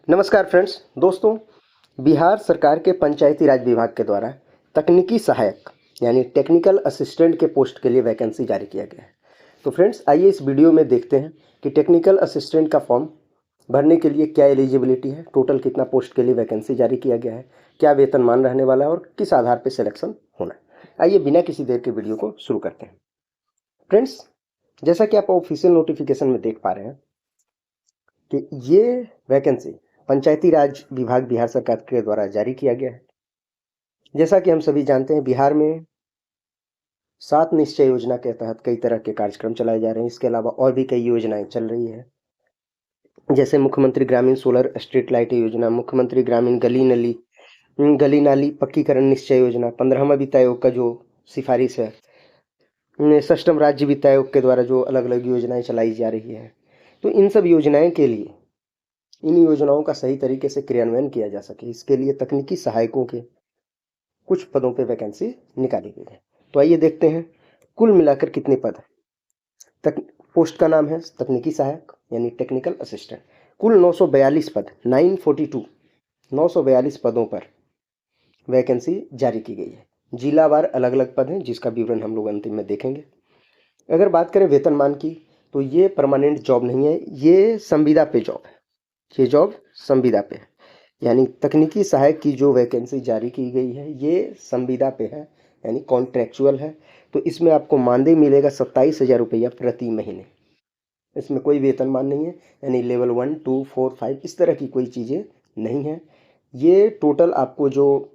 नमस्कार फ्रेंड्स दोस्तों। बिहार सरकार के पंचायती राज विभाग के द्वारा तकनीकी सहायक यानी टेक्निकल असिस्टेंट के पोस्ट के लिए वैकेंसी जारी किया गया है। तो फ्रेंड्स आइए इस वीडियो में देखते हैं कि टेक्निकल असिस्टेंट का फॉर्म भरने के लिए क्या एलिजिबिलिटी है, टोटल कितना पोस्ट के लिए वैकेंसी जारी किया गया है, क्या वेतनमान रहने वाला है और किस आधार पर सिलेक्शन होना है। आइए बिना किसी देर के वीडियो को शुरू करते हैं। फ्रेंड्स, जैसा कि आप ऑफिशियल नोटिफिकेशन में देख पा रहे हैं कि ये वैकेंसी पंचायती राज विभाग बिहार सरकार के द्वारा जारी किया गया है। जैसा कि हम सभी जानते हैं, बिहार में 7 निश्चय योजना के तहत कई तरह के कार्यक्रम चलाए जा रहे हैं। इसके अलावा और भी कई योजनाएं चल रही है, जैसे मुख्यमंत्री ग्रामीण सोलर स्ट्रीट लाइट योजना, मुख्यमंत्री ग्रामीण गली नाली पक्कीकरण निश्चय योजना, 15वां वित्त आयोग का जो सिफारिश है, 6ठम राज्य वित्त आयोग के द्वारा जो अलग अलग योजनाएं चलाई जा रही है। तो इन सब योजनाएं के लिए, इन योजनाओं का सही तरीके से क्रियान्वयन किया जा सके, इसके लिए तकनीकी सहायकों के कुछ पदों पे वैकेंसी निकाली गई है। तो आइए देखते हैं कुल मिलाकर कितने पद हैं। पोस्ट का नाम है तकनीकी सहायक यानी टेक्निकल असिस्टेंट। कुल 942 पद, 942 पदों पर वैकेंसी जारी की गई है। जिलावार अलग अलग पद हैं, जिसका विवरण हम लोग अंतिम में देखेंगे। अगर बात करें वेतनमान की, तो ये परमानेंट जॉब नहीं है, ये संविदा पे जॉब है। ये जॉब संविदा पे है, यानी तकनीकी सहायक की जो वैकेंसी जारी की गई है ये संविदा पे है, यानी कॉन्ट्रैक्चुअल है। तो इसमें आपको मानदेय मिलेगा 27,000 रुपया प्रति महीने। इसमें कोई वेतनमान नहीं है, यानी लेवल 1, 2, 4, 5 इस तरह की कोई चीज़ें नहीं है। ये टोटल आपको जो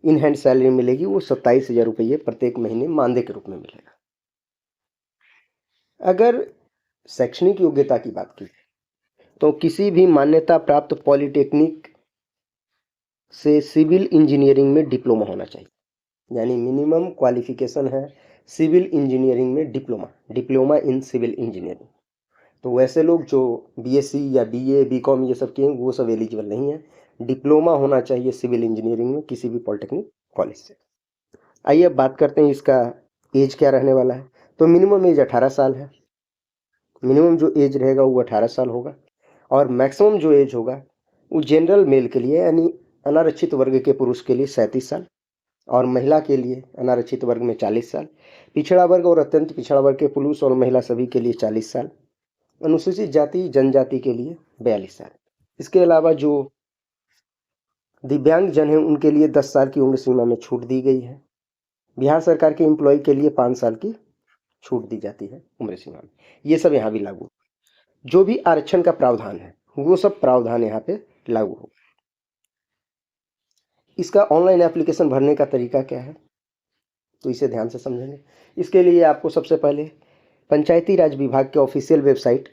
इन हैंड सैलरी मिलेगी वो 27,000 रुपये प्रत्येक महीने मानदेय के रूप में मिलेगा। अगर शैक्षणिक योग्यता की बात की तो किसी भी मान्यता प्राप्त पॉलिटेक्निक से सिविल इंजीनियरिंग में डिप्लोमा होना चाहिए, यानी मिनिमम क्वालिफिकेशन है सिविल इंजीनियरिंग में डिप्लोमा इन सिविल इंजीनियरिंग। तो वैसे लोग जो बीएससी या बीए बीकॉम ये सब किए हैं वो सब एलिजिबल नहीं है। डिप्लोमा होना चाहिए सिविल इंजीनियरिंग में किसी भी पॉलिटेक्निक कॉलेज से। आइए अब बात करते हैं इसका एज क्या रहने वाला है। तो मिनिमम एज 18 साल है, मिनिमम जो एज रहेगा वो 18 साल होगा। और मैक्सिमम जो एज होगा वो जनरल मेल के लिए यानी अनारक्षित वर्ग के पुरुष के लिए 37 साल और महिला के लिए अनारक्षित वर्ग में 40 साल, पिछड़ा वर्ग और अत्यंत पिछड़ा वर्ग के पुरुष और महिला सभी के लिए 40 साल, अनुसूचित जाति जनजाति के लिए 42 साल। इसके अलावा जो दिव्यांग जन हैं उनके लिए 10 साल की उम्र सीमा में छूट दी गई है। बिहार सरकार के एम्प्लॉय के लिए 5 साल की छूट दी जाती है उम्र सीमा में। ये सब यहाँ भी लागू, जो भी आरक्षण का प्रावधान है वो सब प्रावधान यहाँ पे लागू होगा। इसका ऑनलाइन एप्लीकेशन भरने का तरीका क्या है, तो इसे ध्यान से समझेंगे। इसके लिए आपको सबसे पहले पंचायती राज विभाग के ऑफिशियल वेबसाइट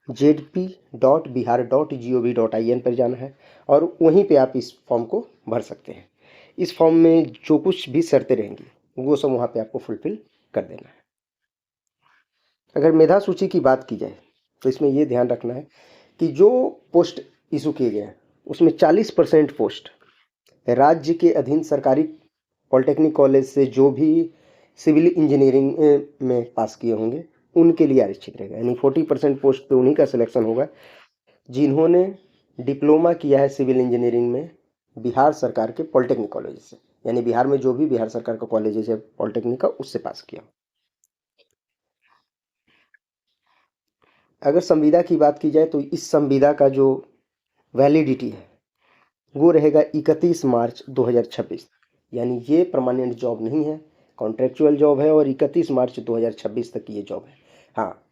jp.bihar.gov.in पर जाना है और वहीं पे आप इस फॉर्म को भर सकते हैं। इस फॉर्म में जो कुछ भी शर्तें रहेंगी वो सब वहाँ पे आपको फुलफिल कर देना है। अगर मेधा सूची की बात की जाए तो इसमें ये ध्यान रखना है कि जो पोस्ट इशू किए गए हैं उसमें 40% पोस्ट राज्य के अधीन सरकारी पॉलिटेक्निक कॉलेज से जो भी सिविल इंजीनियरिंग में पास किए होंगे उनके लिए आरक्षित रहेगा, यानी 40% पोस्ट पे उन्हीं का सिलेक्शन होगा जिन्होंने डिप्लोमा किया है सिविल इंजीनियरिंग में बिहार सरकार के पॉलिटेक्निक कॉलेज से, यानी बिहार में जो भी बिहार सरकार का कॉलेज है पॉलिटेक्निक का उससे पास किया। अगर संविदा की बात की जाए तो इस संविदा का जो वैलिडिटी है वो रहेगा 31 मार्च 2026, यानी ये परमानेंट जॉब नहीं है, कॉन्ट्रेक्चुअल जॉब है और 31 मार्च 2026 तक ये जॉब है। हाँ,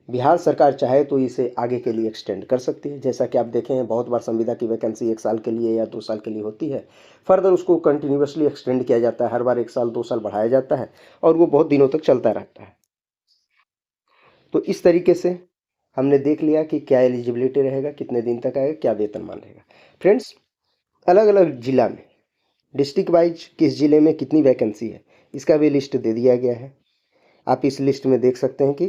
बिहार सरकार चाहे तो इसे आगे के लिए एक्सटेंड कर सकती है। जैसा कि आप देखें हैं बहुत बार संविदा की वैकेंसी 1 साल के लिए या 2 साल के लिए होती है, फर्दर उसको कंटिन्यूसली एक्सटेंड किया जाता है, हर बार 1 साल 2 साल बढ़ाया जाता है और वो बहुत दिनों तक चलता रहता है। तो इस तरीके से हमने देख लिया कि क्या एलिजिबिलिटी रहेगा, कितने दिन तक आएगा, क्या वेतनमान रहेगा। फ्रेंड्स, अलग अलग जिला में डिस्ट्रिक्ट वाइज किस जिले में कितनी वैकेंसी है इसका भी लिस्ट दे दिया गया है। आप इस लिस्ट में देख सकते हैं कि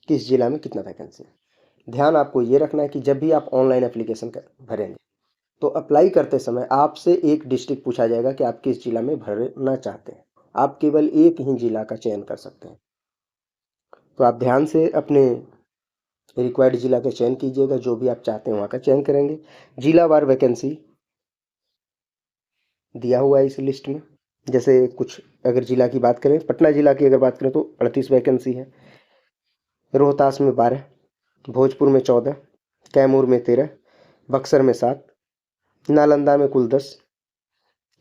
किस जिला में कितना वैकेंसी है। ध्यान आपको ये रखना है कि जब भी आप ऑनलाइन एप्लीकेशन भरेंगे तो अप्लाई करते समय आपसे एक डिस्ट्रिक्ट पूछा जाएगा कि आप किस जिला में भरना चाहते हैं। आप केवल एक ही जिला का चयन कर सकते हैं। तो आप ध्यान से अपने रिक्वायर्ड जिला का चयन कीजिएगा, जो भी आप चाहते हैं वहाँ का चयन करेंगे। जिलावार वैकेंसी दिया हुआ है इस लिस्ट में। जैसे कुछ अगर जिला की बात करें, पटना जिला की अगर बात करें तो 38 वैकेंसी है, रोहतास में 12, भोजपुर में 14, कैमूर में 13, बक्सर में 7, नालंदा में कुल 10,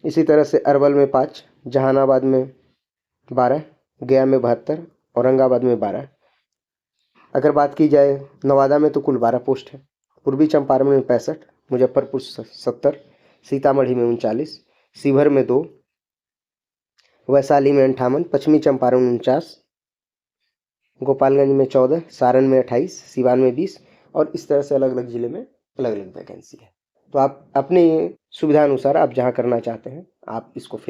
इसी तरह से अरवल में 5, जहानाबाद में 12, गया में 72, औरंगाबाद में 12। अगर बात की जाए नवादा में तो कुल 12 पोस्ट है, पूर्वी चंपारण में 65, मुजफ्फरपुर 70, सीतामढ़ी में 39, शिवहर में 2, वैशाली में 58, पश्चिमी चंपारण में 49, गोपालगंज में 14, सारण में 28, सिवान में 20, और इस तरह से अलग अलग जिले में अलग अलग वैकेंसी है। तो आप अपनी सुविधा अनुसार आप जहाँ करना चाहते हैं आप इसको फिल